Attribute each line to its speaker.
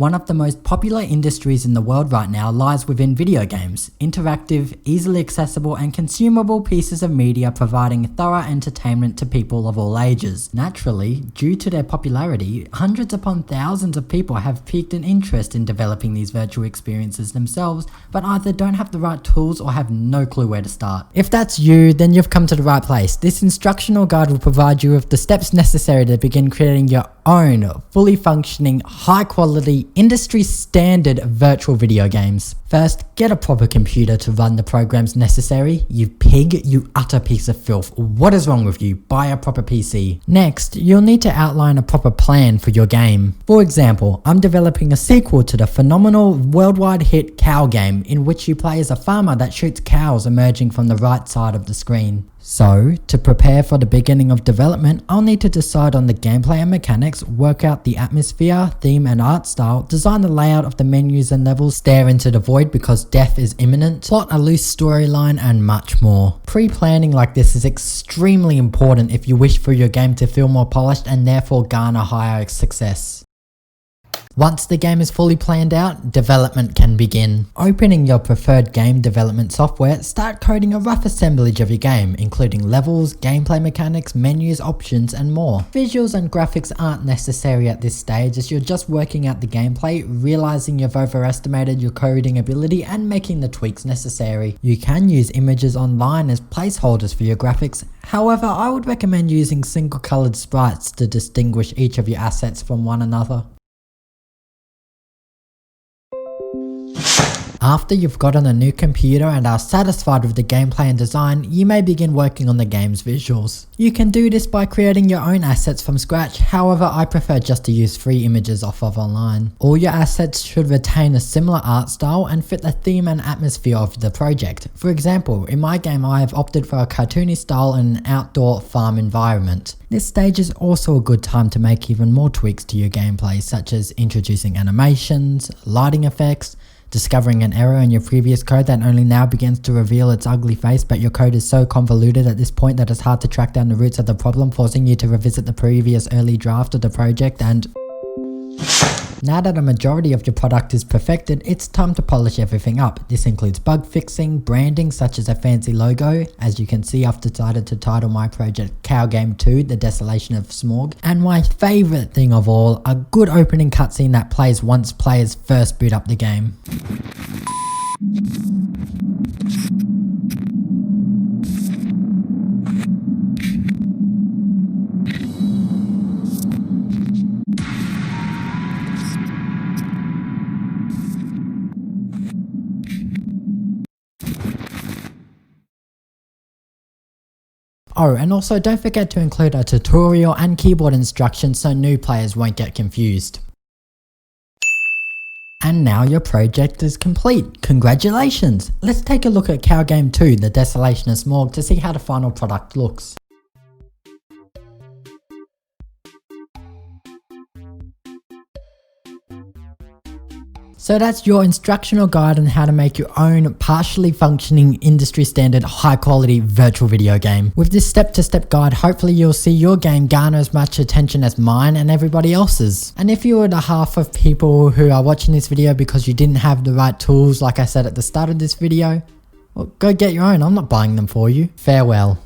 Speaker 1: One of the most popular industries in the world right now lies within video games, interactive, easily accessible and consumable pieces of media providing thorough entertainment to people of all ages. Naturally, due to their popularity, hundreds upon thousands of people have piqued an interest in developing these virtual experiences themselves, but either don't have the right tools or have no clue where to start. If that's you, then you've come to the right place. This instructional guide will provide you with the steps necessary to begin creating your own fully functioning, high quality, industry standard virtual video games. First, get a proper computer to run the programs necessary. You pig, you utter piece of filth. What is wrong with you? Buy a proper PC. Next, you'll need to outline a proper plan for your game. For example, I'm developing a sequel to the phenomenal worldwide hit cow game, in which you play as a farmer that shoots cows emerging from the right side of the screen. So, to prepare for the beginning of development, I'll need to decide on the gameplay and mechanics, work out the atmosphere, theme and art style, design the layout of the menus and levels, stare into the void because death is imminent, plot a loose storyline and much more. Pre-planning like this is extremely important if you wish for your game to feel more polished and therefore garner higher success. Once the game is fully planned out, development can begin. Opening your preferred game development software, start coding a rough assemblage of your game, including levels, gameplay mechanics, menus, options, and more. Visuals and graphics aren't necessary at this stage as you're just working out the gameplay, realizing you've overestimated your coding ability and making the tweaks necessary. You can use images online as placeholders for your graphics. However, I would recommend using single colored sprites to distinguish each of your assets from one another. After you've gotten a new computer and are satisfied with the gameplay and design, you may begin working on the game's visuals. You can do this by creating your own assets from scratch, however I prefer just to use free images off of online. All your assets should retain a similar art style and fit the theme and atmosphere of the project. For example, in my game I have opted for a cartoony style and an outdoor farm environment. This stage is also a good time to make even more tweaks to your gameplay, such as introducing animations, lighting effects, discovering an error in your previous code that only now begins to reveal its ugly face, but your code is so convoluted at this point that it's hard to track down the roots of the problem, forcing you to revisit the previous early draft of the project. And now that a majority of your product is perfected, it's time to polish everything up. This includes bug fixing, branding such as a fancy logo. As you can see, I've decided to title my project Cow Game 2, The Desolation of Smog. And my favourite thing of all, a good opening cutscene that plays once players first boot up the game. Oh, and also don't forget to include a tutorial and keyboard instructions so new players won't get confused. And now your project is complete. Congratulations! Let's take a look at Cow Game 2, The Desolation of Smog to see how the final product looks. So that's your instructional guide on how to make your own partially functioning industry standard high quality virtual video game. With this step-to-step guide, hopefully you'll see your game garner as much attention as mine and everybody else's. And if you were the half of people who are watching this video because you didn't have the right tools like I said at the start of this video, well, go get your own, I'm not buying them for you. Farewell.